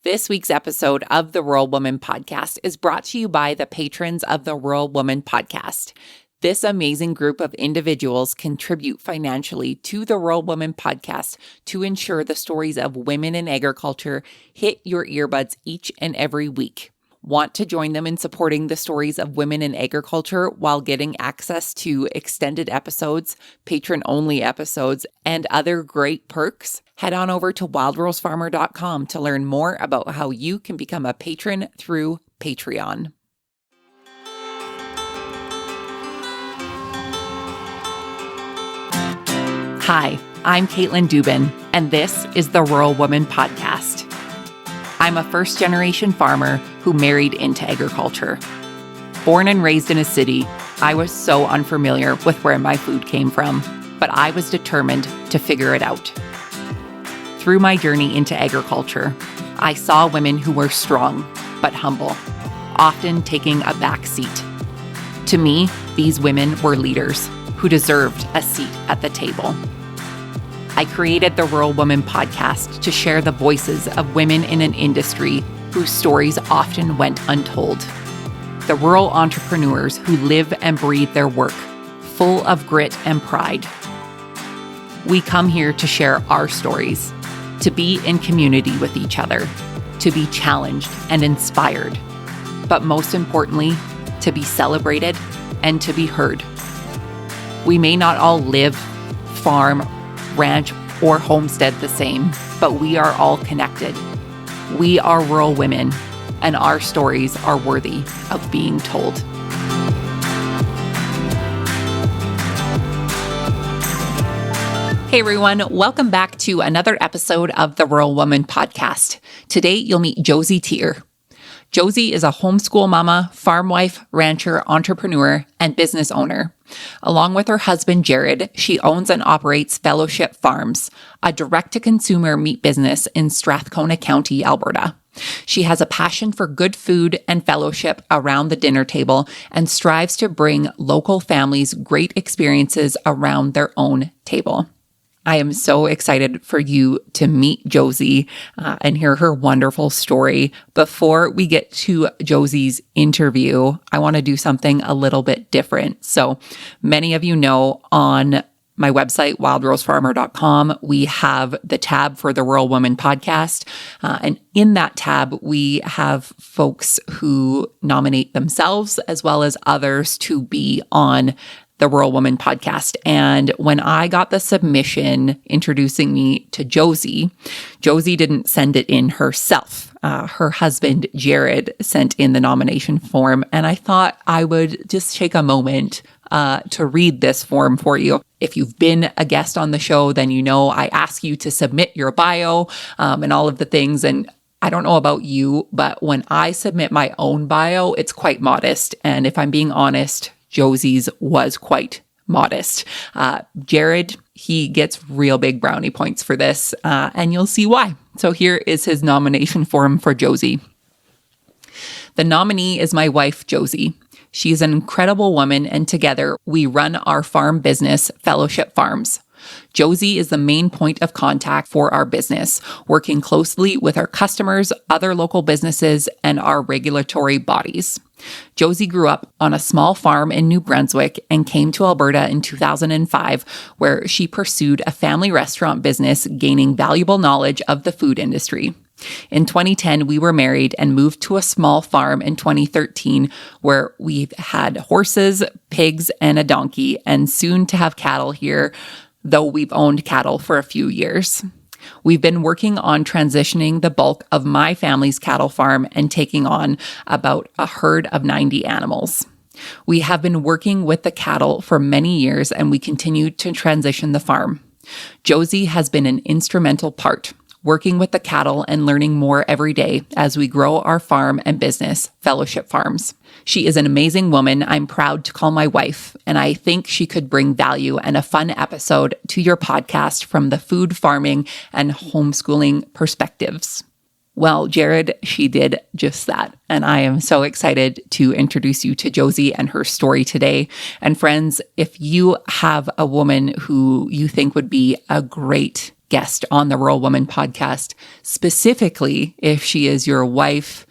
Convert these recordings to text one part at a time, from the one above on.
This week's episode of the Rural Woman Podcast is brought to you by the patrons of the Rural Woman Podcast. This amazing group of individuals contribute financially to the Rural Woman Podcast to ensure the stories of women in agriculture hit your earbuds each and every week. Want to join them in supporting the stories of women in agriculture while getting access to extended episodes, patron-only episodes, and other great perks? Head on over to wildrosefarmer.com to learn more about how you can become a patron through Patreon. Hi, I'm Caitlin Dubin, and this is the Rural Woman Podcast. I'm a first-generation farmer who married into agriculture. Born and raised in a city, I was so unfamiliar with where my food came from, but I was determined to figure it out. Through my journey into agriculture, I saw women who were strong but humble, often taking a back seat. To me, these women were leaders who deserved a seat at the table. I created the Rural Woman Podcast to share the voices of women in an industry whose stories often went untold. The rural entrepreneurs who live and breathe their work, full of grit and pride. We come here to share our stories, to be in community with each other, to be challenged and inspired, but most importantly, to be celebrated and to be heard. We may not all live, farm, ranch, or homestead the same, but we are all connected. We are rural women, and our stories are worthy of being told. Hey everyone, welcome back to another episode of the Rural Woman Podcast. Today you'll meet Josie Tchir. Josie is a homeschool mama, farm wife, rancher, entrepreneur, and business owner. Along with her husband, Jared, she owns and operates Fellowship Farms, a direct-to-consumer meat business in Strathcona County, Alberta. She has a passion for good food and fellowship around the dinner table and strives to bring local families great experiences around their own table. I am so excited for you to meet Josie and hear her wonderful story. Before we get to Josie's interview, I want to do something a little bit different. So many of you know on my website, wildrosefarmer.com, we have the tab for the Rural Woman Podcast. And in that tab, we have folks who nominate themselves as well as others to be on the Rural Woman Podcast. And when I got the submission introducing me to Josie, Josie didn't send it in herself. Her husband, Jared, sent in the nomination form. And I thought I would just take a moment to read this form for you. If you've been a guest on the show, then you know I ask you to submit your bio and all of the things. And I don't know about you, but when I submit my own bio, it's quite modest. And if I'm being honest, Josie's was quite modest. Jared, he gets real big brownie points for this, and you'll see why. So here is his nomination form for Josie. The nominee is my wife, Josie. She is an incredible woman, and together we run our farm business, Fellowship Farms. Josie is the main point of contact for our business, working closely with our customers, other local businesses, and our regulatory bodies. Josie grew up on a small farm in New Brunswick and came to Alberta in 2005, where she pursued a family restaurant business, gaining valuable knowledge of the food industry. In 2010, we were married and moved to a small farm in 2013, where we've had horses, pigs, and a donkey, and soon to have cattle here, though we've owned cattle for a few years. We've been working on transitioning the bulk of my family's cattle farm and taking on about a herd of 90 animals. We have been working with the cattle for many years, and we continue to transition the farm. Josie has been an instrumental part, working with the cattle and learning more every day as we grow our farm and business, Fellowship Farms. She is an amazing woman I'm proud to call my wife, and I think she could bring value and a fun episode to your podcast from the food, farming, and homeschooling perspectives. Well, Jared, she did just that. And I am so excited to introduce you to Josie and her story today. And friends, if you have a woman who you think would be a great guest on the Rural Woman podcast, specifically if she is your wife,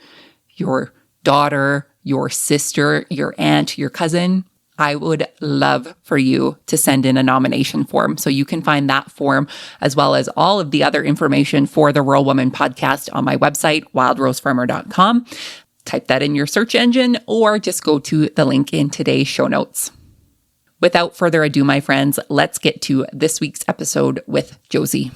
your daughter, your sister, your aunt, your cousin, I would love for you to send in a nomination form. So you can find that form as well as all of the other information for the Rural Woman podcast on my website, wildrosefarmer.com. Type that in your search engine or just go to the link in today's show notes. Without further ado, my friends, let's get to this week's episode with Josie.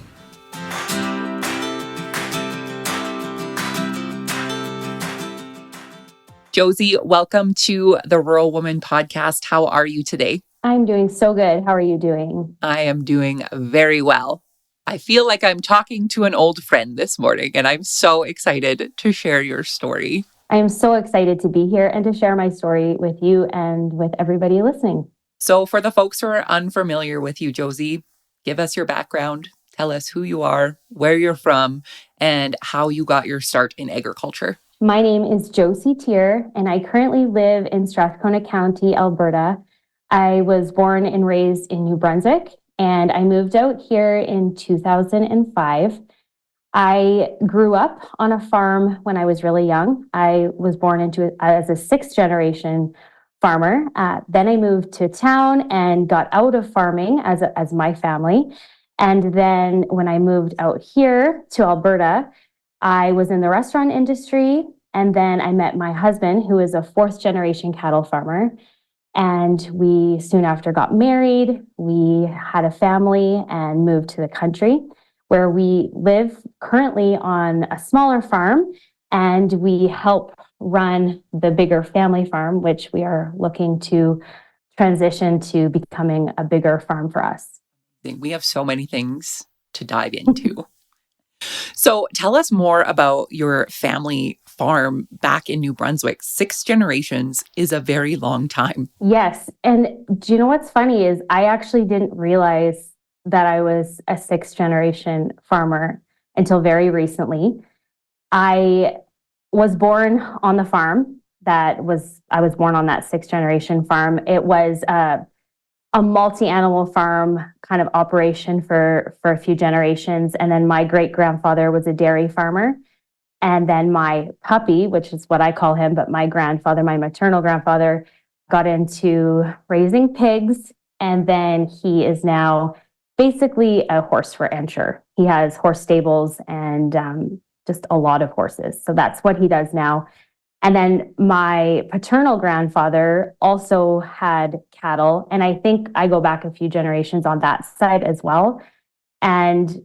Josie, welcome to the Rural Woman podcast. How are you today? I'm doing so good. How are you doing? I am doing very well. I feel like I'm talking to an old friend this morning, and I'm so excited to share your story. I am so excited to be here and to share my story with you and with everybody listening. So for the folks who are unfamiliar with you, Josie, give us your background. Tell us who you are, where you're from, and how you got your start in agriculture. My name is Josie Tchir, and I currently live in Strathcona County, Alberta. I was born and raised in New Brunswick, and I moved out here in 2005. I grew up on a farm when I was really young. I was born into as a sixth generation farmer. Then I moved to town and got out of farming as my family. And then when I moved out here to Alberta, I was in the restaurant industry, and then I met my husband, who is a fourth generation cattle farmer. And we soon after got married. We had a family and moved to the country, where we live currently on a smaller farm, and we help run the bigger family farm, which we are looking to transition to becoming a bigger farm for us. We have so many things to dive into. So tell us more about your family farm back in New Brunswick. 6 generations is a very long time. Yes. And do you know what's funny is I actually didn't realize that I was a 6th generation farmer until very recently. I was born on the farm I was born on that 6th generation farm. It was a multi-animal farm kind of operation for a few generations. And then my great-grandfather was a dairy farmer. And then my puppy, which is what I call him, but my grandfather, my maternal grandfather, got into raising pigs. And then he is now basically a horse rancher. He has horse stables and just a lot of horses. So that's what he does now. And then my paternal grandfather also had cattle. And I think I go back a few generations on that side as well. And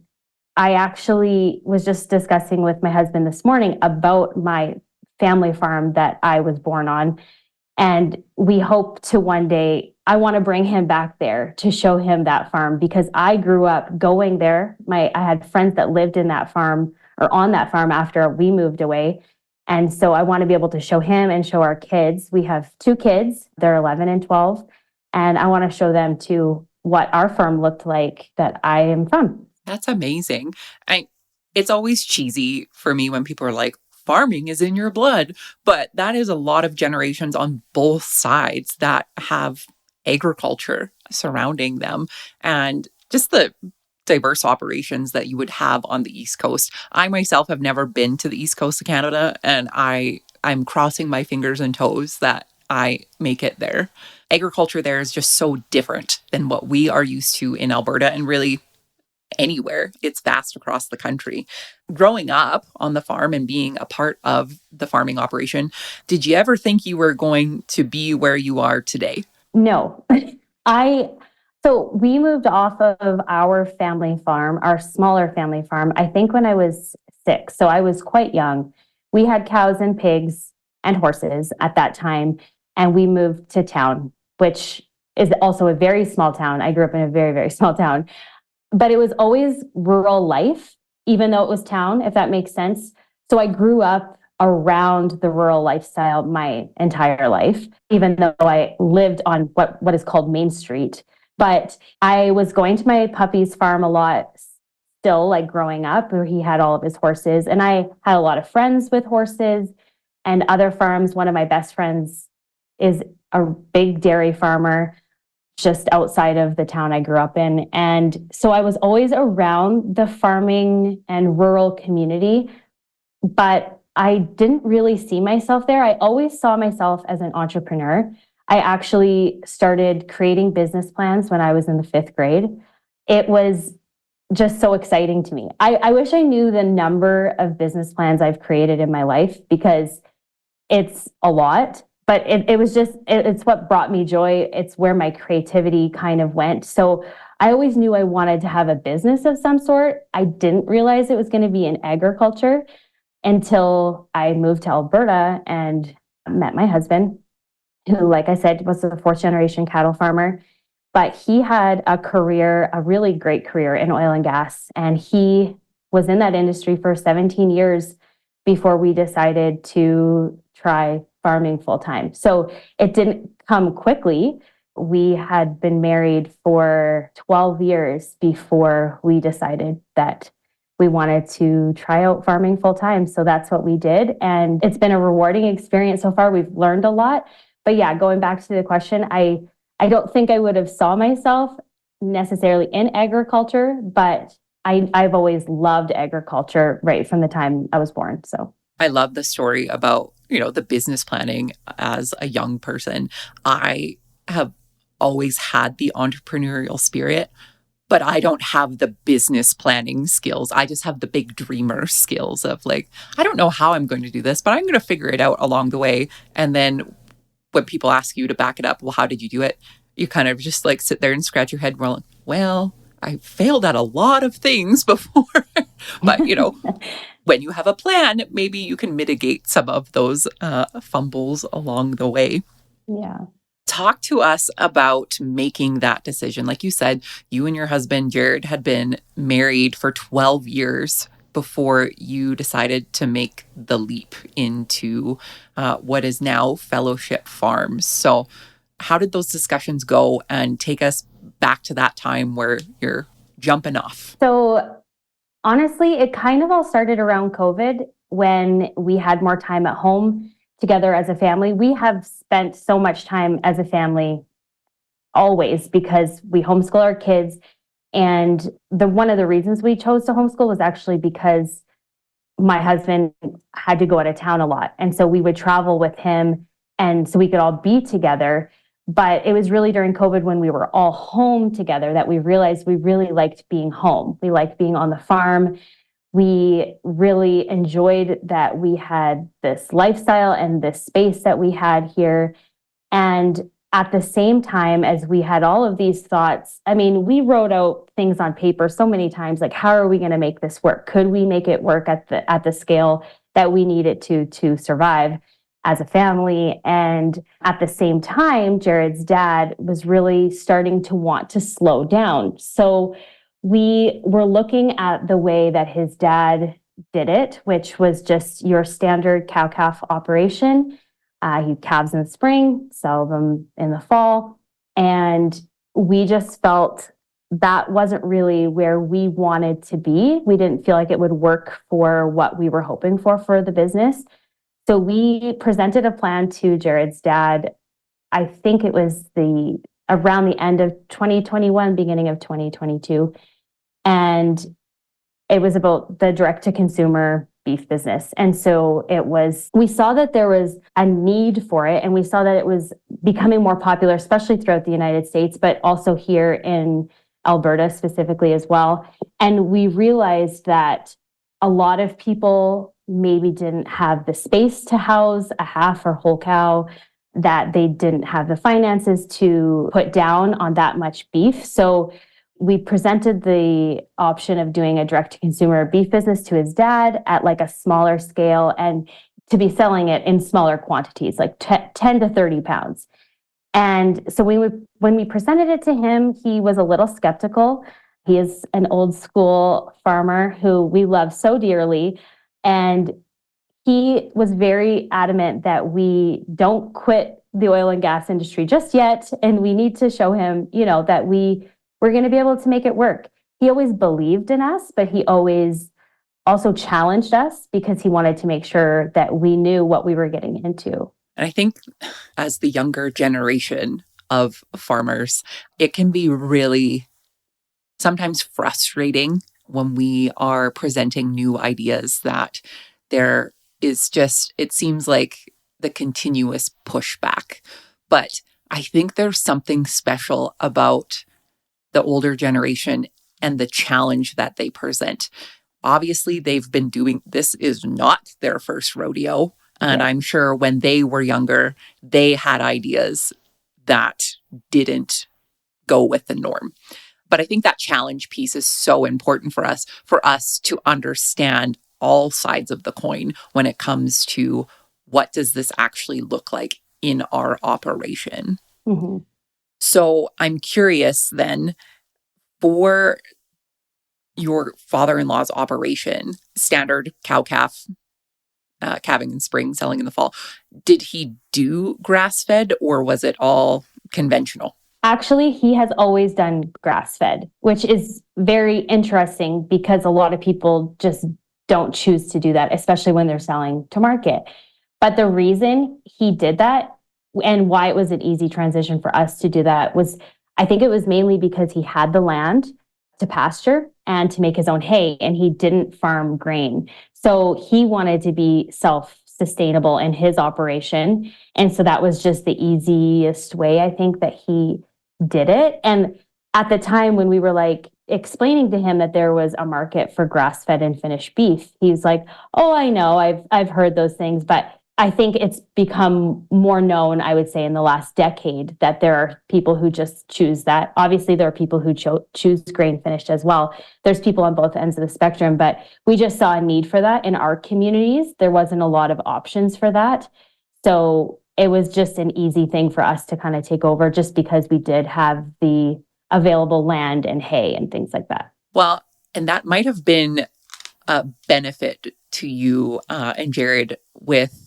I actually was just discussing with my husband this morning about my family farm that I was born on. And we hope to one day, I want to bring him back there to show him that farm, because I grew up going there. I had friends that lived in that farm or on that farm after we moved away. And so I want to be able to show him and show our kids. We have 2 kids, they're 11 and 12. And I want to show them too what our farm looked like that I am from. That's amazing. It's always cheesy for me when people are like, farming is in your blood. But that is a lot of generations on both sides that have agriculture surrounding them. And just the diverse operations that you would have on the East Coast. I myself have never been to the East Coast of Canada, and I'm crossing my fingers and toes that I make it there. Agriculture there is just so different than what we are used to in Alberta and really anywhere. It's vast across the country. Growing up on the farm and being a part of the farming operation, did you ever think you were going to be where you are today? No. So we moved off of our family farm, our smaller family farm, I think when I was 6. So I was quite young. We had cows and pigs and horses at that time. And we moved to town, which is also a very small town. I grew up in a very, very small town. But it was always rural life, even though it was town, if that makes sense. So I grew up around the rural lifestyle my entire life, even though I lived on what is called Main Street. But I was going to my puppy's farm a lot still, like growing up, where he had all of his horses. And I had a lot of friends with horses and other farms. One of my best friends is a big dairy farmer. just outside of the town I grew up in. And so I was always around the farming and rural community, but I didn't really see myself there. I always saw myself as an entrepreneur. I actually started creating business plans when I was in the 5th grade. It was just so exciting to me. I wish I knew the number of business plans I've created in my life, because it's a lot, but it's what brought me joy. It's where my creativity kind of went. So I always knew I wanted to have a business of some sort. I didn't realize it was going to be in agriculture until I moved to Alberta and met my husband, who, like I said, was a 4th-generation cattle farmer. But he had a career, a really great career in oil and gas. And he was in that industry for 17 years before we decided to try farming full time. So it didn't come quickly. We had been married for 12 years before we decided that we wanted to try out farming full time. So that's what we did. And it's been a rewarding experience so far. We've learned a lot. But yeah, going back to the question, I don't think I would have saw myself necessarily in agriculture, but I've always loved agriculture right from the time I was born. So I love the story about, the business planning as a young person. I have always had the entrepreneurial spirit, but I don't have the business planning skills. I just have the big dreamer skills of like, I don't know how I'm going to do this, but I'm going to figure it out along the way. And then when people ask you to back it up, well, how did you do it? You kind of just like sit there and scratch your head rolling, well, I failed at a lot of things before. But, when you have a plan, maybe you can mitigate some of those fumbles along the way. Yeah. Talk to us about making that decision. Like you said, you and your husband, Jared, had been married for 12 years before you decided to make the leap into what is now Fellowship Farms. So how did those discussions go? And take us back to that time where you're jumping off. So honestly, it kind of all started around COVID when we had more time at home together as a family. We have spent so much time as a family always because we homeschool our kids. And one of the reasons we chose to homeschool was actually because my husband had to go out of town a lot. And so we would travel with him, and so we could all be together. But it was really during COVID when we were all home together that we realized we really liked being home. We liked being on the farm. We really enjoyed that we had this lifestyle and this space that we had here. And at the same time as we had all of these thoughts, I mean, we wrote out things on paper so many times, like, how are we going to make this work? Could we make it work at the scale that we need it to survive as a family? And at the same time, Jared's dad was really starting to want to slow down. So we were looking at the way that his dad did it, which was just your standard cow-calf operation. He calves in the spring, sell them in the fall. And we just felt that wasn't really where we wanted to be. We didn't feel like it would work for what we were hoping for the business. So we presented a plan to Jared's dad. I think it was around the end of 2021, beginning of 2022. And it was about the direct-to-consumer beef business. And so we saw that there was a need for it, and we saw that it was becoming more popular, especially throughout the United States, but also here in Alberta specifically as well. And we realized that a lot of people maybe didn't have the space to house a half or whole cow, that they didn't have the finances to put down on that much beef. So we presented the option of doing a direct-to-consumer beef business to his dad at like a smaller scale, and to be selling it in smaller quantities, like 10 to 30 pounds. And so when we presented it to him, he was a little skeptical. He is an old school farmer who we love so dearly. And he was very adamant that we don't quit the oil and gas industry just yet. And we need to show him, that we're going to be able to make it work. He always believed in us, but he always also challenged us because he wanted to make sure that we knew what we were getting into. And I think as the younger generation, of farmers, it can be really sometimes frustrating when we are presenting new ideas that there is just, it seems like the continuous pushback. But I think there's something special about the older generation and the challenge that they present. Obviously, they've been doing this, is not their first rodeo. And I'm sure when they were younger, they had ideas that didn't go with the norm. But I think that challenge piece is so important for us to understand all sides of the coin when it comes to what does this actually look like in our operation. Mm-hmm. So I'm curious then, for your father-in-law's operation, standard cow-calf, calving in spring, selling in the fall, did he do grass-fed or was it all conventional? Actually, he has always done grass-fed, which is very interesting because a lot of people just don't choose to do that, especially when they're selling to market. But the reason he did that and why it was an easy transition for us to do that was, I think it was mainly because he had the land to pasture and to make his own hay, and he didn't farm grain. So he wanted to be self-sustainable in his operation. And so that was just the easiest way, I think, that he did it. And at the time when we were like explaining to him that there was a market for grass-fed and finished beef, he's like, "Oh, I know, I've heard those things." But I think it's become more known, I would say, in the last decade that there are people who just choose that. Obviously, there are people who choose grain finished as well. There's people on both ends of the spectrum, but we just saw a need for that in our communities. There wasn't a lot of options for that. So it was just an easy thing for us to kind of take over just because we did have the available land and hay and things like that. Well, and that might have been a benefit to you and Jared with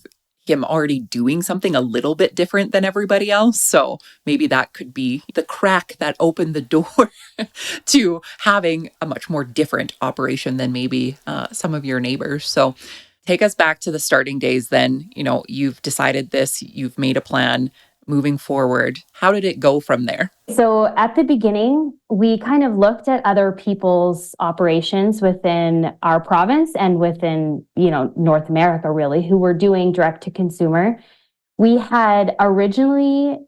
him already doing something a little bit different than everybody else. So maybe that could be the crack that opened the door to having a much more different operation than maybe some of your neighbors. So take us back to the starting days then. You know, you've decided this, you've made a plan moving forward. How did it go from there? So at the beginning, we kind of looked at other people's operations within our province and within, North America, really, who were doing direct to consumer. We had originally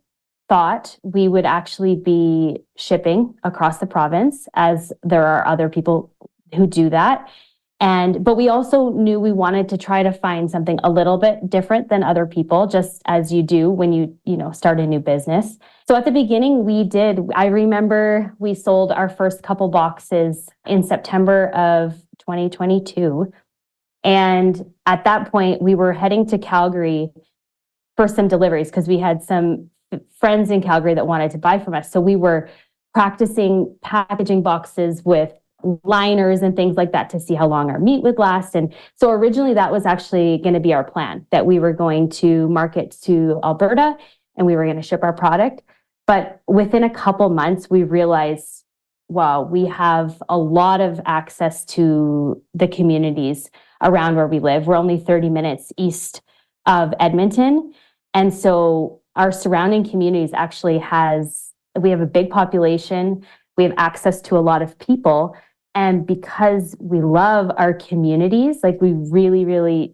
thought we would actually be shipping across the province, as there are other people who do that. But we also knew we wanted to try to find something a little bit different than other people, just as you do when you start a new business. So at the beginning, I remember we sold our first couple boxes in September of 2022. And at that point, we were heading to Calgary for some deliveries because we had some friends in Calgary that wanted to buy from us. So we were practicing packaging boxes with liners and things like that to see how long our meat would last. And so originally that was actually going to be our plan, that we were going to market to Alberta and we were going to ship our product. But within a couple months, we realized, wow, we have a lot of access to the communities around where we live. We're only 30 minutes east of Edmonton. And so our surrounding communities we have a big population. We have access to a lot of people. And because we love our communities, like we really, really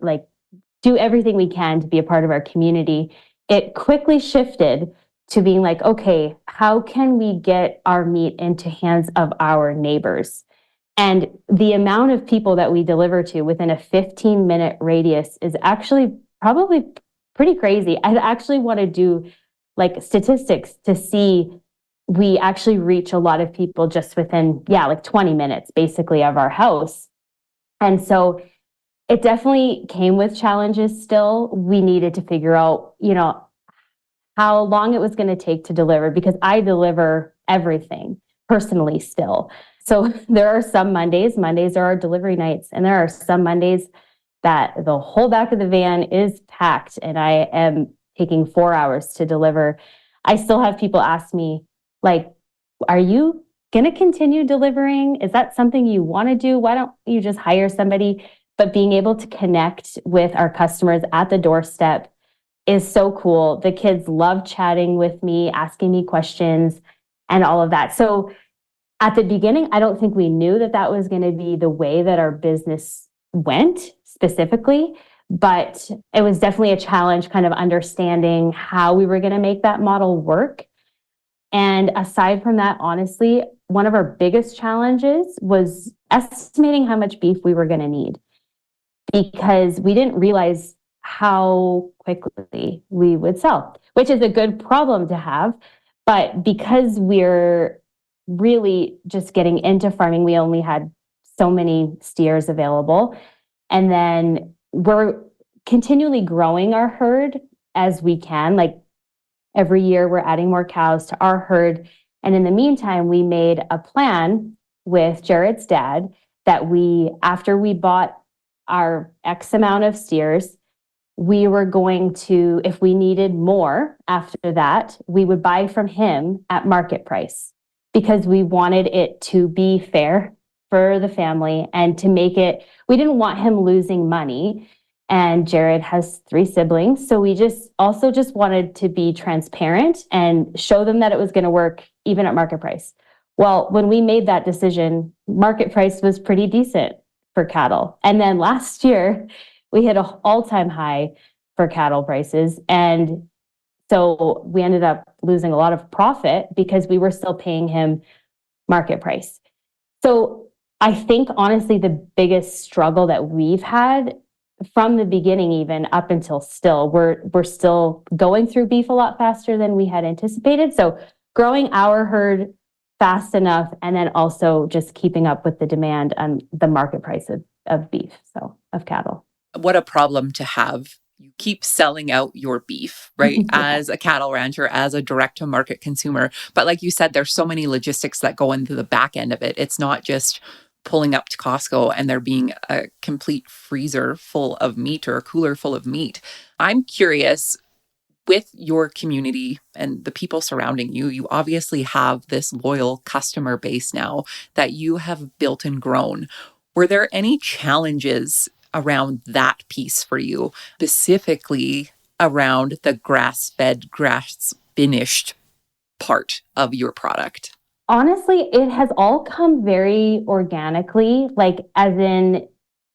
do everything we can to be a part of our community, it quickly shifted to being like, okay, how can we get our meat into hands of our neighbors? And the amount of people that we deliver to within a 15-minute radius is actually probably pretty crazy. I actually want to do statistics to see we actually reach a lot of people just within 20 minutes basically of our house. And so it definitely came with challenges still. We needed to figure out how long it was going to take to deliver, because I deliver everything personally still. So there are some Mondays are our delivery nights, and there are some Mondays that the whole back of the van is packed and I am taking 4 hours to deliver. I still have people ask me, are you going to continue delivering? Is that something you want to do? Why don't you just hire somebody? But being able to connect with our customers at the doorstep is so cool. The kids love chatting with me, asking me questions, and all of that. So at the beginning, I don't think we knew that that was going to be the way that our business went specifically, but it was definitely a challenge kind of understanding how we were going to make that model work. And aside from that, honestly, one of our biggest challenges was estimating how much beef we were going to need, because we didn't realize how quickly we would sell, which is a good problem to have. But because we're really just getting into farming, we only had so many steers available. And then we're continually growing our herd as we can. Like every year, we're adding more cows to our herd. And in the meantime, we made a plan with Jared's dad that after we bought our X amount of steers, we were going to, if we needed more after that, we would buy from him at market price, because we wanted it to be fair for the family and to make it, we didn't want him losing money. And Jared has 3 siblings. So we just wanted to be transparent and show them that it was going to work even at market price. Well, when we made that decision, market price was pretty decent for cattle. And then last year, we hit an all-time high for cattle prices. And so we ended up losing a lot of profit because we were still paying him market price. So I think, honestly, the biggest struggle that we've had from the beginning, even up until still, we're still going through beef a lot faster than we had anticipated. So growing our herd fast enough, and then also just keeping up with the demand on the market price of beef, so of cattle. What a problem to have. You keep selling out your beef, right? As a cattle rancher, as a direct to market consumer. But like you said, there's so many logistics that go into the back end of it. It's not just pulling up to Costco and there being a complete freezer full of meat or a cooler full of meat. I'm curious, with your community and the people surrounding you, you obviously have this loyal customer base now that you have built and grown. Were there any challenges around that piece for you, specifically around the grass-fed, grass-finished part of your product? Honestly, it has all come very organically, like as in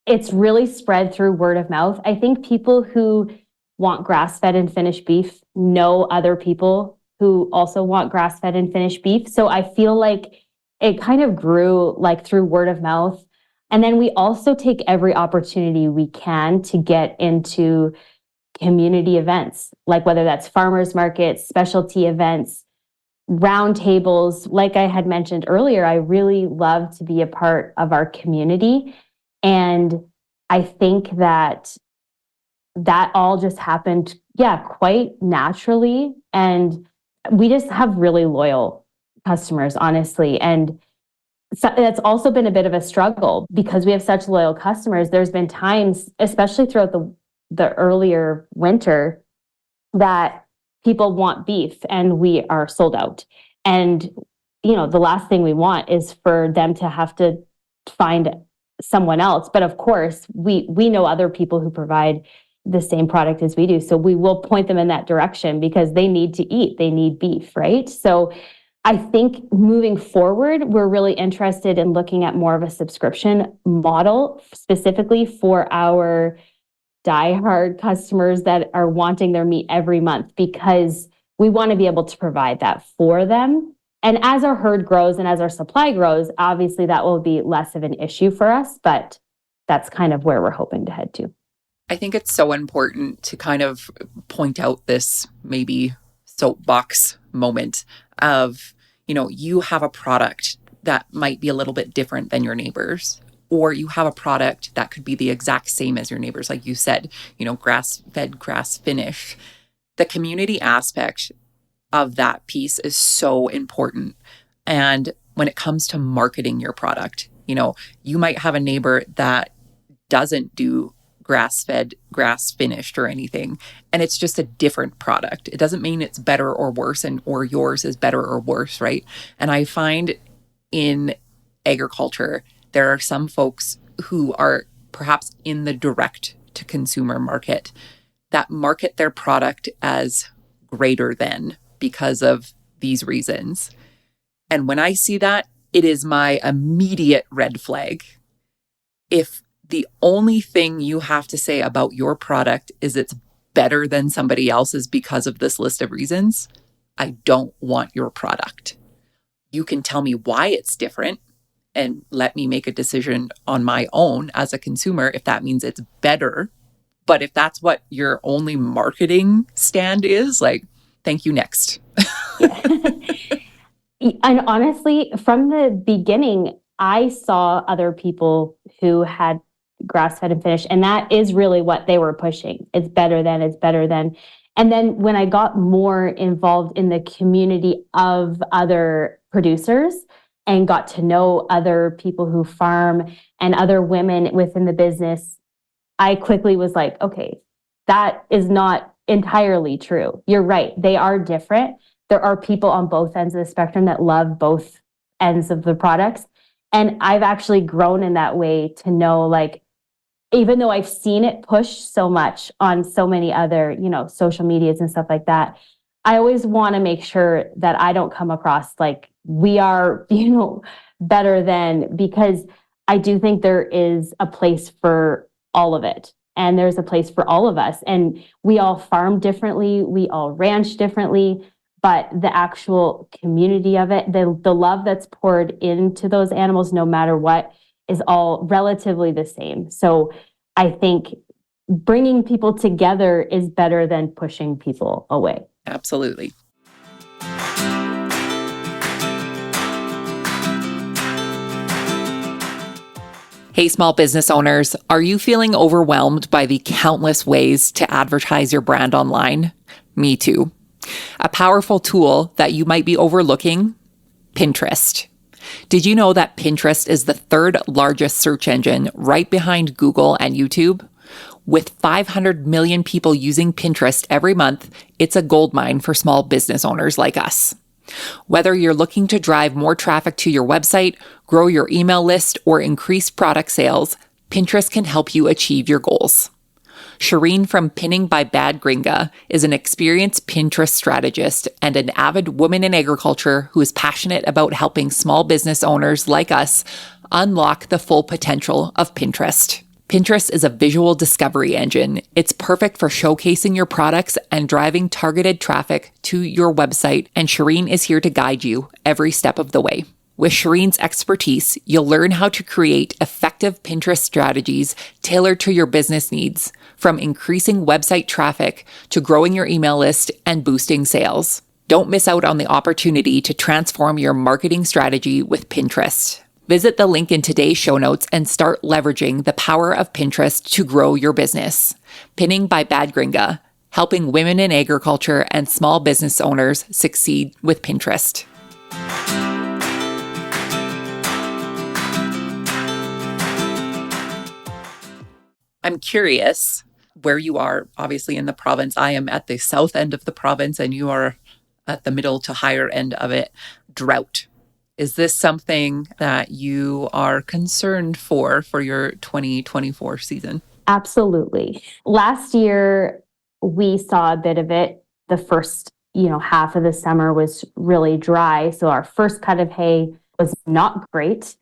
it's really spread through word of mouth. I think people who want grass-fed and finished beef know other people who also want grass-fed and finished beef. So I feel like it kind of grew like through word of mouth. And then we also take every opportunity we can to get into community events, like whether that's farmers markets, specialty events, round tables. Like I had mentioned earlier, I really love to be a part of our community. And I think that all just happened, quite naturally. And we just have really loyal customers, honestly. And so that's also been a bit of a struggle because we have such loyal customers. There's been times, especially throughout the earlier winter, that people want beef and we are sold out. And, the last thing we want is for them to have to find someone else. But of course, we know other people who provide the same product as we do. So we will point them in that direction because they need to eat, they need beef, right? So I think moving forward, we're really interested in looking at more of a subscription model specifically for our diehard customers that are wanting their meat every month, because we want to be able to provide that for them. And as our herd grows and as our supply grows, obviously that will be less of an issue for us, but that's kind of where we're hoping to head to. I think it's so important to kind of point out this maybe soapbox moment of, you have a product that might be a little bit different than your neighbors, or you have a product that could be the exact same as your neighbors. Like you said, grass-fed, grass-finished. The community aspect of that piece is so important. And when it comes to marketing your product, you might have a neighbor that doesn't do grass-fed, grass-finished or anything, and it's just a different product. It doesn't mean it's better or worse, or yours is better or worse, right? And I find in agriculture, there are some folks who are perhaps in the direct to consumer market that market their product as greater than because of these reasons. And when I see that, it is my immediate red flag. If the only thing you have to say about your product is it's better than somebody else's because of this list of reasons, I don't want your product. You can tell me why it's different and let me make a decision on my own as a consumer if that means it's better. But if that's what your only marketing stand is, like, thank you, next. Yeah. And honestly, from the beginning, I saw other people who had grass-fed and finished, and that is really what they were pushing. It's better than, it's better than. And then when I got more involved in the community of other producers and got to know other people who farm and other women within the business, I quickly was like, okay, that is not entirely true. You're right. They are different. There are people on both ends of the spectrum that love both ends of the products. And I've actually grown in that way to know, like, even though I've seen it push so much on so many other, social medias and stuff like that, I always want to make sure that I don't come across like we are, better than, because I do think there is a place for all of it. And there's a place for all of us. And we all farm differently. We all ranch differently. But the actual community of it, the love that's poured into those animals, no matter what, is all relatively the same. So I think bringing people together is better than pushing people away. Absolutely. Hey, small business owners, are you feeling overwhelmed by the countless ways to advertise your brand online? Me too. A powerful tool that you might be overlooking: Pinterest. Did you know that Pinterest is the third largest search engine right behind Google and YouTube? With 500 million people using Pinterest every month, it's a goldmine for small business owners like us. Whether you're looking to drive more traffic to your website, grow your email list, or increase product sales, Pinterest can help you achieve your goals. Shireen from Pinning by Bad Gringa is an experienced Pinterest strategist and an avid woman in agriculture who is passionate about helping small business owners like us unlock the full potential of Pinterest. Pinterest is a visual discovery engine. It's perfect for showcasing your products and driving targeted traffic to your website, and Shireen is here to guide you every step of the way. With Shireen's expertise, you'll learn how to create effective Pinterest strategies tailored to your business needs, from increasing website traffic to growing your email list and boosting sales. Don't miss out on the opportunity to transform your marketing strategy with Pinterest. Visit the link in today's show notes and start leveraging the power of Pinterest to grow your business. Pinning by Bad Gringa, helping women in agriculture and small business owners succeed with Pinterest. I'm curious where you are, obviously, in the province. I am at the south end of the province and you are at the middle to higher end of it. Drought. Is this something that you are concerned for your 2024 season? Absolutely. Last year, we saw a bit of it. The first, half of the summer was really dry. So our first cut of hay was not great.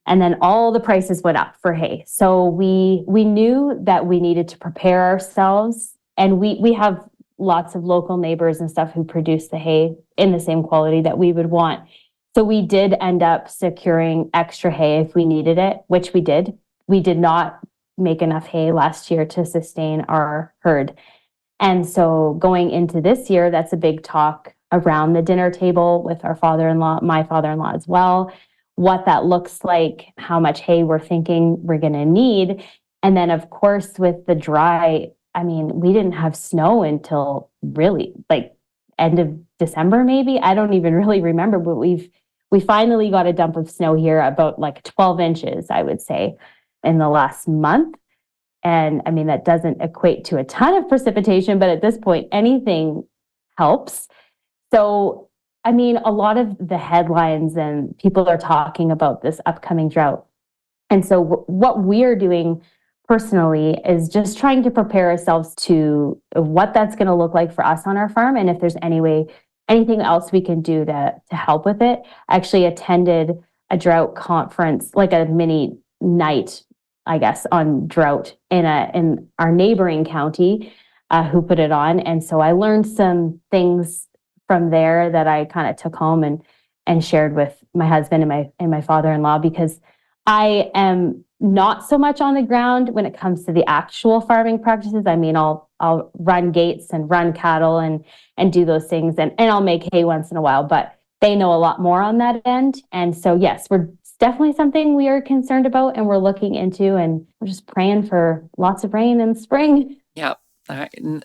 And then all the prices went up for hay. So we knew that we needed to prepare ourselves. And we have lots of local neighbors and stuff who produce the hay in the same quality that we would want. So we did end up securing extra hay if we needed it, which we did. We did not make enough hay last year to sustain our herd. And so going into this year, that's a big talk around the dinner table with our father-in-law, my father-in-law as well, what that looks like, how much hay we're thinking we're going to need. And then, of course, with the dry, we didn't have snow until really like end of December, maybe. I don't even really remember, but we finally got a dump of snow here, about like 12 inches, I would say, in the last month. And that doesn't equate to a ton of precipitation, but at this point, anything helps. So a lot of the headlines and people are talking about this upcoming drought. And so what we're doing personally is just trying to prepare ourselves to what that's going to look like for us on our farm. And if there's anything else we can do to help with it. I actually attended a drought conference, like a mini night, I guess, on drought in our neighboring county, who put it on. And so I learned some things from there that I kind of took home and shared with my husband and my father-in-law, because I am not so much on the ground when it comes to the actual farming practices. I mean, I'll run gates and run cattle and do those things, and I'll make hay once in a while, but they know a lot more on that end. And so yes, it's definitely something we are concerned about and we're looking into, and we're just praying for lots of rain in spring. Yeah.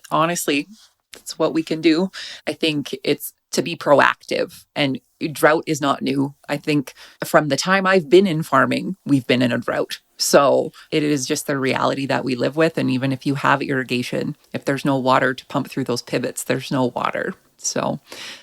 Honestly, that's what we can do. I think it's to be proactive, and drought is not new. I think from the time I've been in farming, we've been in a drought. So it is just the reality that we live with. And even if you have irrigation, if there's no water to pump through those pivots, there's no water. So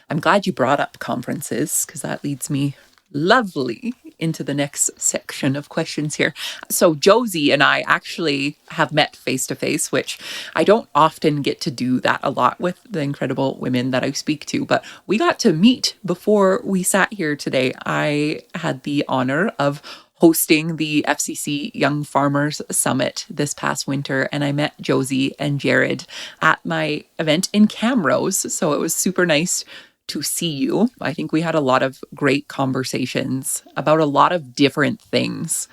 I'm glad you brought up conferences, because that leads me lovely into the next section of questions here. So Josie and I actually have met face to face, which I don't often get to do that a lot with the incredible women that I speak to, but we got to meet before we sat here today. I had the honor of hosting the FCC Young Farmers Summit this past winter, and I met Josie and Jared at my event in Camrose. So it was super nice to see you. I think we had a lot of great conversations about a lot of different things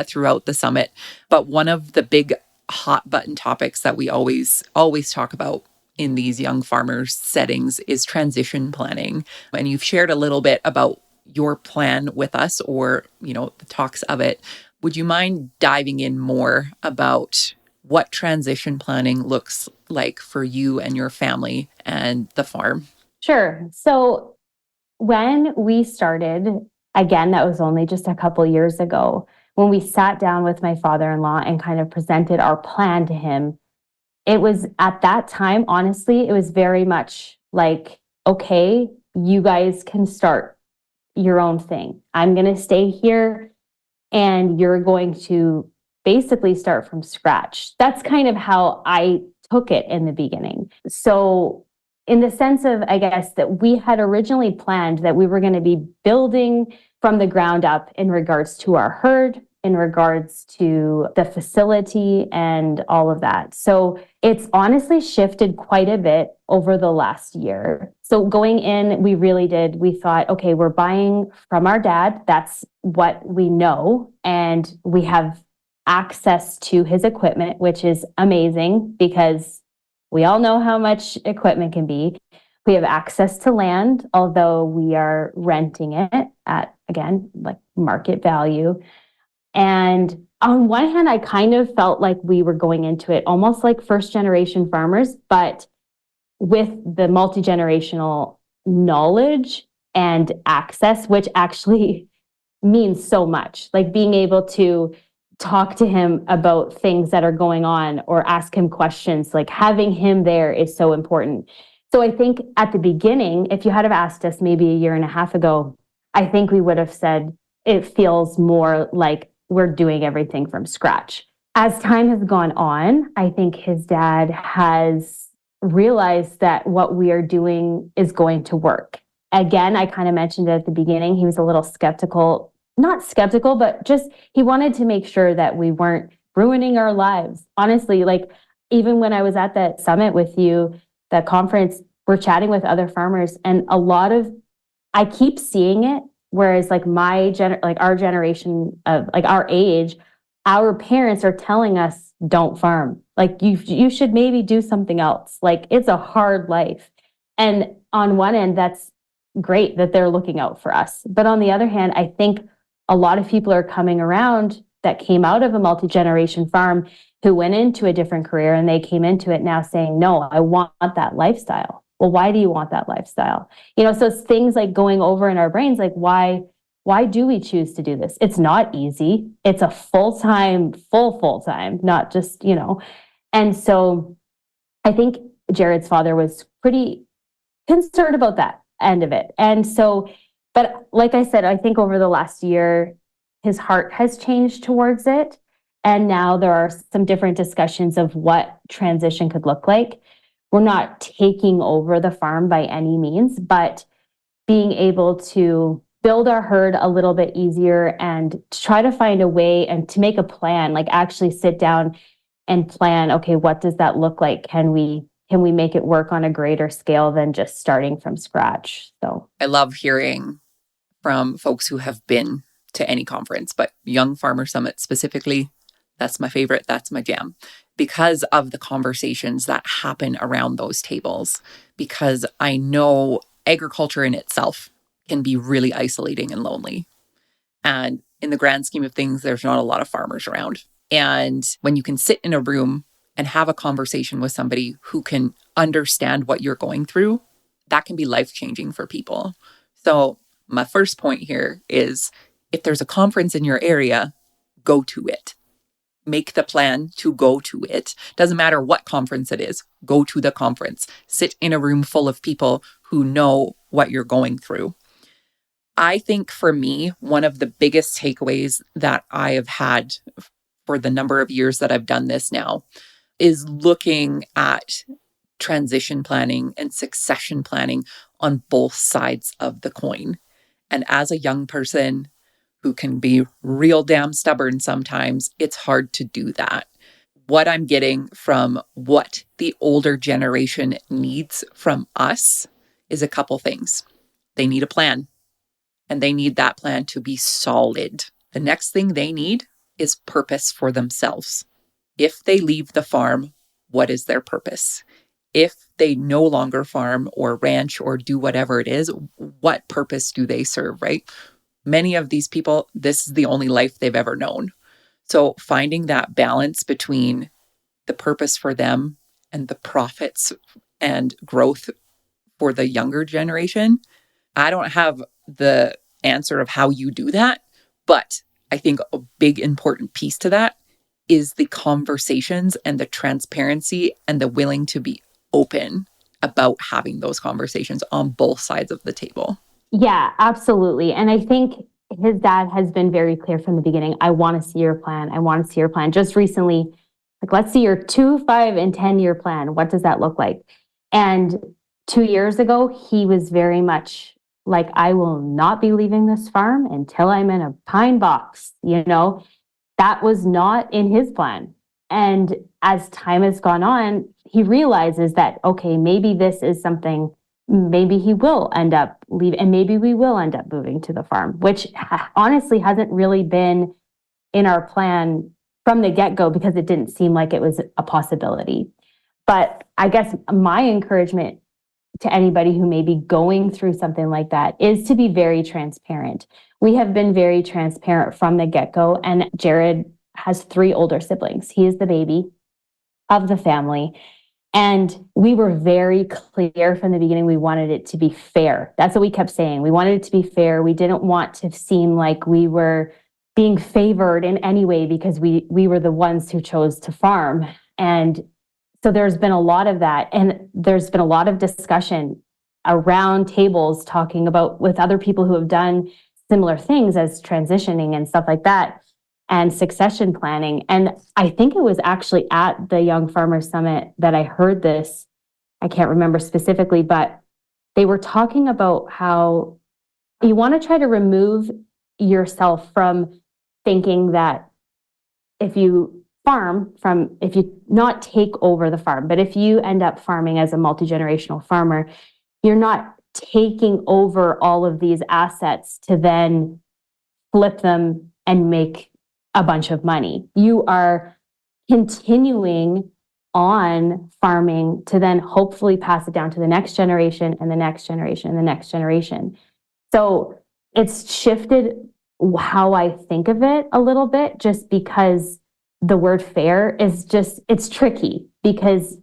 throughout the summit. But one of the big hot button topics that we always talk about in these young farmers settings is transition planning. And you've shared a little bit about your plan with us, or, the talks of it. Would you mind diving in more about what transition planning looks like for you and your family and the farm? Sure. So when we started, again, that was only just a couple years ago, when we sat down with my father-in-law and kind of presented our plan to him, it was at that time, honestly, it was very much like, okay, you guys can start your own thing. I'm going to stay here and you're going to basically start from scratch. That's kind of how I took it in the beginning. So in the sense of, I guess, that we had originally planned that we were going to be building from the ground up in regards to our herd, in regards to the facility and all of that. So it's honestly shifted quite a bit over the last year. So going in, we thought, okay, we're buying from our dad. That's what we know. And we have access to his equipment, which is amazing because we all know how much equipment can be. We have access to land, although we are renting it at, again, like market value. And on one hand, I kind of felt like we were going into it almost like first generation farmers, but with the multi-generational knowledge and access, which actually means so much. Like being able to talk to him about things that are going on or ask him questions, like having him there is so important. So I think at the beginning, if you had have asked us maybe a year and a half ago, I think we would have said it feels more like we're doing everything from scratch. As time has gone on, I think his dad has realized that what we are doing is going to work. Again, I kind of mentioned it at the beginning, he was a little skeptical. Not skeptical, but just he wanted to make sure that we weren't ruining our lives. Honestly, like even when I was at that summit with you, that conference, we're chatting with other farmers, and I keep seeing it. Whereas like our generation of like our age, our parents are telling us don't farm. Like you should maybe do something else. Like it's a hard life. And on one end, that's great that they're looking out for us. But on the other hand, I think a lot of people are coming around that came out of a multi-generation farm who went into a different career, and they came into it now saying, no, I want that lifestyle. Well, why do you want that lifestyle? So it's things like going over in our brains, like why do we choose to do this? It's not easy. It's a full-time, not just, And so I think Jared's father was pretty concerned about that end of it. And so, but like I said, I think over the last year, his heart has changed towards it. And now there are some different discussions of what transition could look like. We're not taking over the farm by any means, but being able to build our herd a little bit easier and try to find a way and to make a plan, like actually sit down and plan, okay, what does that look like? Can we make it work on a greater scale than just starting from scratch? So I love hearing from folks who have been to any conference, but Young Farmer Summit specifically, that's my favorite. That's my jam because of the conversations that happen around those tables. Because I know agriculture in itself can be really isolating and lonely. And in the grand scheme of things, there's not a lot of farmers around. And when you can sit in a room and have a conversation with somebody who can understand what you're going through, that can be life-changing for people. So my first point here is if there's a conference in your area, go to it. Make the plan to go to it. Doesn't matter what conference it is, go to the conference. Sit in a room full of people who know what you're going through. I think for me, one of the biggest takeaways that I have had for the number of years that I've done this now is looking at transition planning and succession planning on both sides of the coin. And as a young person who can be real damn stubborn sometimes, it's hard to do that. What I'm getting from what the older generation needs from us is a couple things. They need a plan, and they need that plan to be solid. The next thing they need is purpose for themselves. If they leave the farm, what is their purpose? If they no longer farm or ranch or do whatever it is, what purpose do they serve, right? Many of these people, this is the only life they've ever known. So finding that balance between the purpose for them and the profits and growth for the younger generation, I don't have the answer of how you do that, but I think a big important piece to that is the conversations and the transparency and the willing to be open about having those conversations on both sides of the table. yeah, absolutely. And I think his dad has been very clear from the beginning. I want to see your plan. I want to see your plan. Just recently, like, let's see your 2, 5, and 10-year plan. What does that look like? And 2 years ago, he was very much like, I will not be leaving this farm until I'm in a pine box. That was not in his plan. And as time has gone on, he realizes that, okay, maybe this is something, maybe he will end up leaving, and maybe we will end up moving to the farm, which honestly hasn't really been in our plan from the get-go because it didn't seem like it was a possibility. But I guess my encouragement to anybody who may be going through something like that is to be very transparent. We have been very transparent from the get-go, and Jared has 3 older siblings. He is the baby of the family. And we were very clear from the beginning, we wanted it to be fair. That's what we kept saying. We wanted it to be fair. We didn't want to seem like we were being favored in any way because we were the ones who chose to farm. And so there's been a lot of that. And there's been a lot of discussion around tables talking about with other people who have done similar things as transitioning and stuff like that and succession planning. And I think it was actually at the Young Farmers Summit that I heard this. I can't remember specifically, but they were talking about how you want to try to remove yourself from thinking that if you if you not take over the farm, but if you end up farming as a multi-generational farmer, you're not taking over all of these assets to then flip them and make a bunch of money. You are continuing on farming to then hopefully pass it down to the next generation and the next generation and the next generation. So it's shifted how I think of it a little bit, just because the word fair is it's tricky because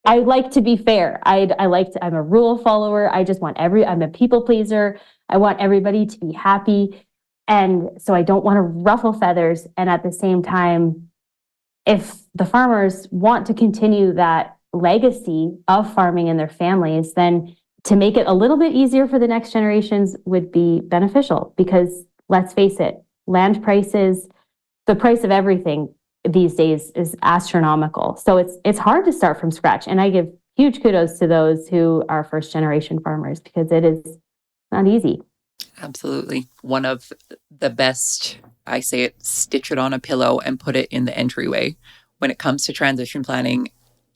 I like to be fair. I'm a rule follower. I'm a people pleaser. I want everybody to be happy. And so I don't want to ruffle feathers. And at the same time, if the farmers want to continue that legacy of farming in their families, then to make it a little bit easier for the next generations would be beneficial because let's face it, land prices, the price of everything these days is astronomical. So it's hard to start from scratch. And I give huge kudos to those who are first generation farmers because it is not easy. Absolutely. One of the best, I say it, stitch it on a pillow and put it in the entryway. When it comes to transition planning,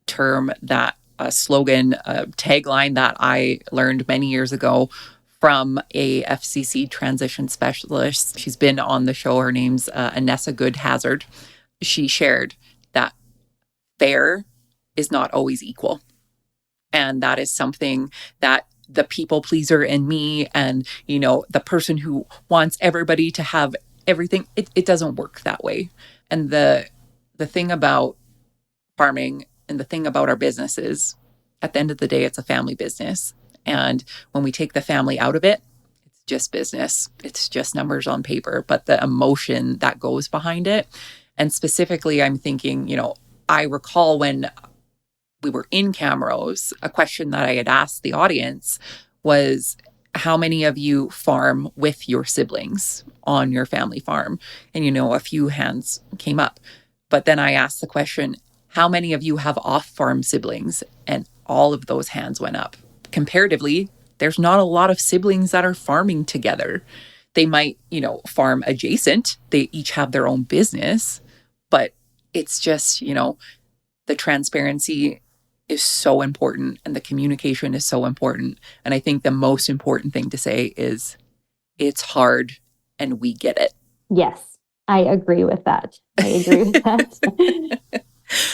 term that a slogan, a tagline that I learned many years ago from a FCC transition specialist. She's been on the show. Her name's Anessa Good Hazard. She shared that fair is not always equal. And that is something that the people pleaser in me and, the person who wants everybody to have everything, it doesn't work that way. And the thing about farming and the thing about our business is, at the end of the day, it's a family business. And when we take the family out of it, it's just business. It's just numbers on paper, but the emotion that goes behind it. And specifically, I'm thinking, I recall when we were in Camrose, a question that I had asked the audience was, how many of you farm with your siblings on your family farm? And, a few hands came up. But then I asked the question, how many of you have off-farm siblings? And all of those hands went up. Comparatively, there's not a lot of siblings that are farming together. They might, farm adjacent. They each have their own business. But it's just, the transparency is so important and the communication is so important. And I think the most important thing to say is it's hard and we get it. Yes, I agree with that.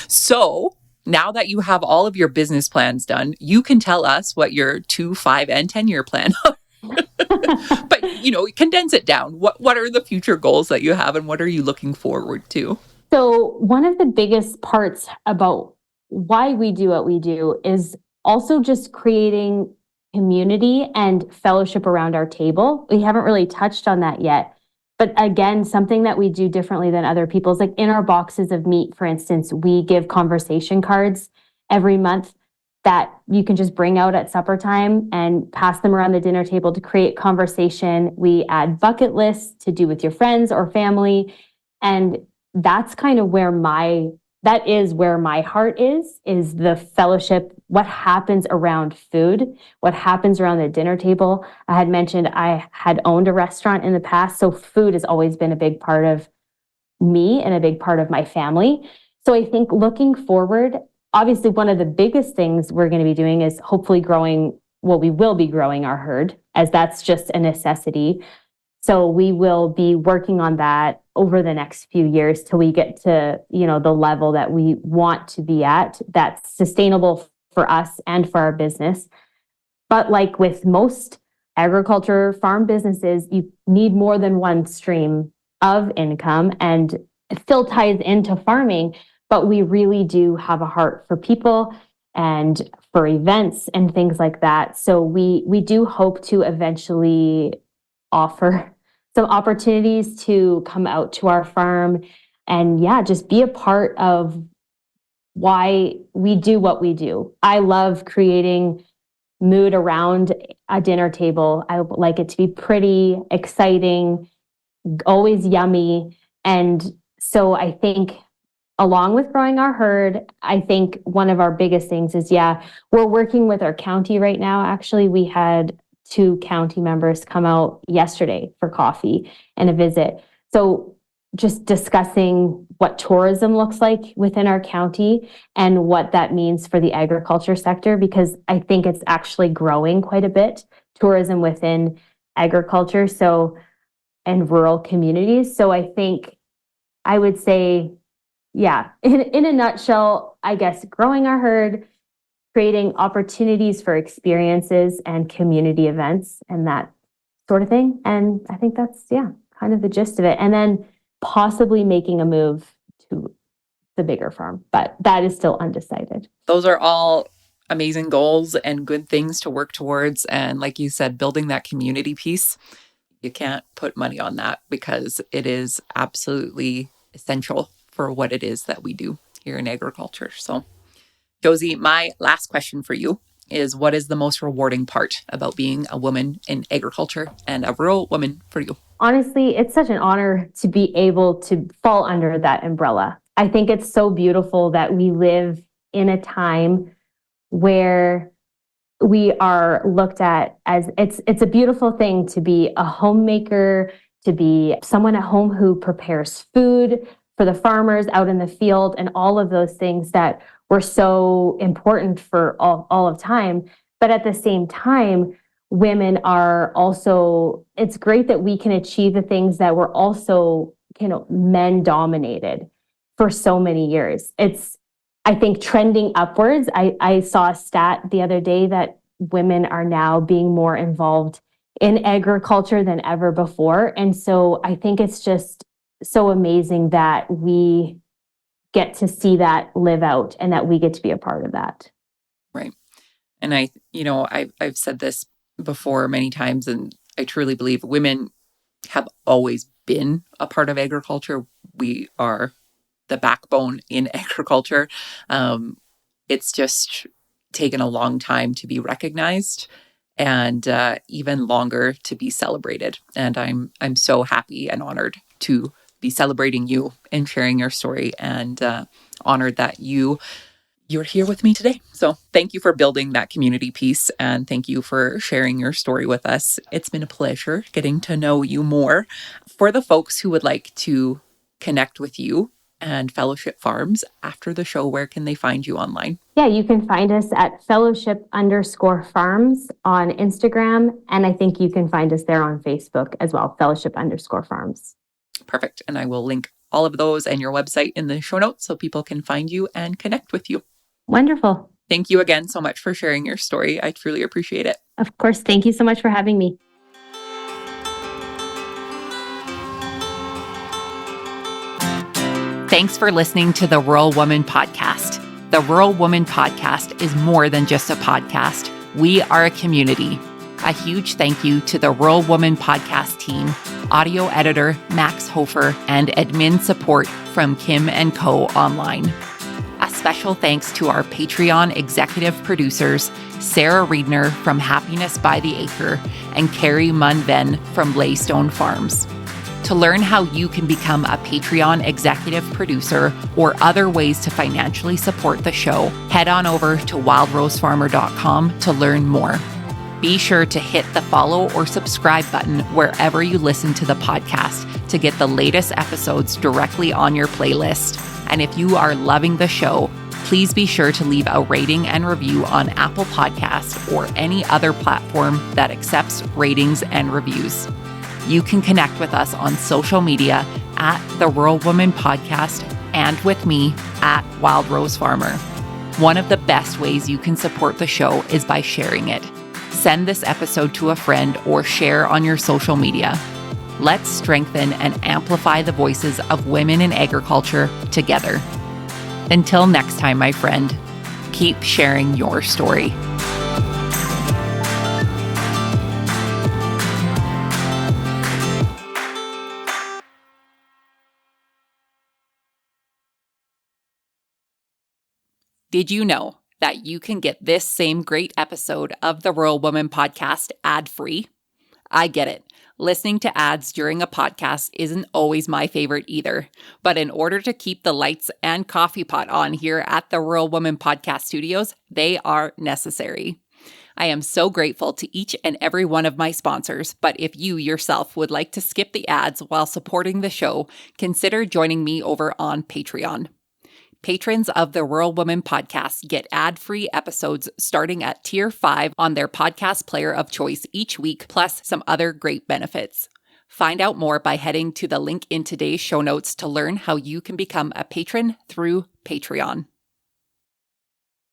So now that you have all of your business plans done, you can tell us what your 2, 5, and 10-year plan are. But, condense it down. What are the future goals that you have and what are you looking forward to? So one of the biggest parts about why we do what we do is also just creating community and fellowship around our table. We haven't really touched on that yet. But again, something that we do differently than other people is like in our boxes of meat, for instance, we give conversation cards every month that you can just bring out at supper time and pass them around the dinner table to create conversation. We add bucket lists to do with your friends or family. And that's kind of where my heart is the fellowship, what happens around food, what happens around the dinner table. I had mentioned I had owned a restaurant in the past, so food has always been a big part of me and a big part of my family. So I think looking forward, obviously one of the biggest things we're going to be doing is hopefully we will be growing our herd, as that's just a necessity. So we will be working on that over the next few years till we get to, the level that we want to be at, that's sustainable for us and for our business. But like with most agriculture farm businesses, you need more than one stream of income, and it still ties into farming, but we really do have a heart for people and for events and things like that. So we do hope to eventually offer some opportunities to come out to our farm and just be a part of why we do what we do. I love creating mood around a dinner table. I like it to be pretty, exciting, always yummy. And so I think along with growing our herd, I think one of our biggest things is, we're working with our county right now. Actually, we had 2 county members come out yesterday for coffee and a visit. So just discussing what tourism looks like within our county and what that means for the agriculture sector, because I think it's actually growing quite a bit, tourism within agriculture, and rural communities. So I think I would say, in a nutshell, I guess growing our herd, creating opportunities for experiences and community events and that sort of thing. And I think that's, kind of the gist of it. And then possibly making a move to the bigger farm, but that is still undecided. Those are all amazing goals and good things to work towards. And like you said, building that community piece, you can't put money on that because it is absolutely essential for what it is that we do here in agriculture. So Josie, my last question for you is, what is the most rewarding part about being a woman in agriculture and a rural woman for you? Honestly, it's such an honor to be able to fall under that umbrella. I think it's so beautiful that we live in a time where we are looked at as it's a beautiful thing to be a homemaker, to be someone at home who prepares food for the farmers out in the field, and all of those things that were so important for all of time. But at the same time, women are also, it's great that we can achieve the things that were also, men dominated for so many years. It's, I think, trending upwards. I saw a stat the other day that women are now being more involved in agriculture than ever before. And so I think it's just so amazing that we get to see that live out and that we get to be a part of that. Right. And I've said this before many times, and I truly believe women have always been a part of agriculture. We are the backbone in agriculture. It's just taken a long time to be recognized, and even longer to be celebrated. And I'm so happy and honored to be celebrating you and sharing your story, and honored that you're here with me today. So thank you for building that community piece, and thank you for sharing your story with us. It's been a pleasure getting to know you more. For the folks who would like to connect with you and Fellowship Farms after the show, where can they find you online? Yeah, you can find us at fellowship_farms on Instagram. And I think you can find us there on Facebook as well, fellowship_farms. Perfect. And I will link all of those and your website in the show notes so people can find you and connect with you. Wonderful. Thank you again so much for sharing your story. I truly appreciate it. Of course. Thank you so much for having me. Thanks for listening to the Rural Woman Podcast. The Rural Woman Podcast is more than just a podcast. We are a community. A huge thank you to the Rural Woman Podcast team, audio editor Max Hofer, and admin support from Kim & Co. Online. A special thanks to our Patreon executive producers, Sarah Riedner from Happiness by the Acre and Carrie Munven from Laystone Farms. To learn how you can become a Patreon executive producer or other ways to financially support the show, head on over to wildrosefarmer.com to learn more. Be sure to hit the follow or subscribe button wherever you listen to the podcast to get the latest episodes directly on your playlist. And if you are loving the show, please be sure to leave a rating and review on Apple Podcasts or any other platform that accepts ratings and reviews. You can connect with us on social media at The Rural Woman Podcast and with me at Wild Rose Farmer. One of the best ways you can support the show is by sharing it. Send this episode to a friend or share on your social media. Let's strengthen and amplify the voices of women in agriculture together. Until next time, my friend, keep sharing your story. Did you know that you can get this same great episode of the Rural Woman Podcast ad-free? I get it. Listening to ads during a podcast isn't always my favorite either. But in order to keep the lights and coffee pot on here at the Rural Woman Podcast Studios, they are necessary. I am so grateful to each and every one of my sponsors, but if you yourself would like to skip the ads while supporting the show, consider joining me over on Patreon. Patrons of the Rural Woman Podcast get ad-free episodes starting at Tier 5 on their podcast player of choice each week, plus some other great benefits. Find out more by heading to the link in today's show notes to learn how you can become a patron through Patreon.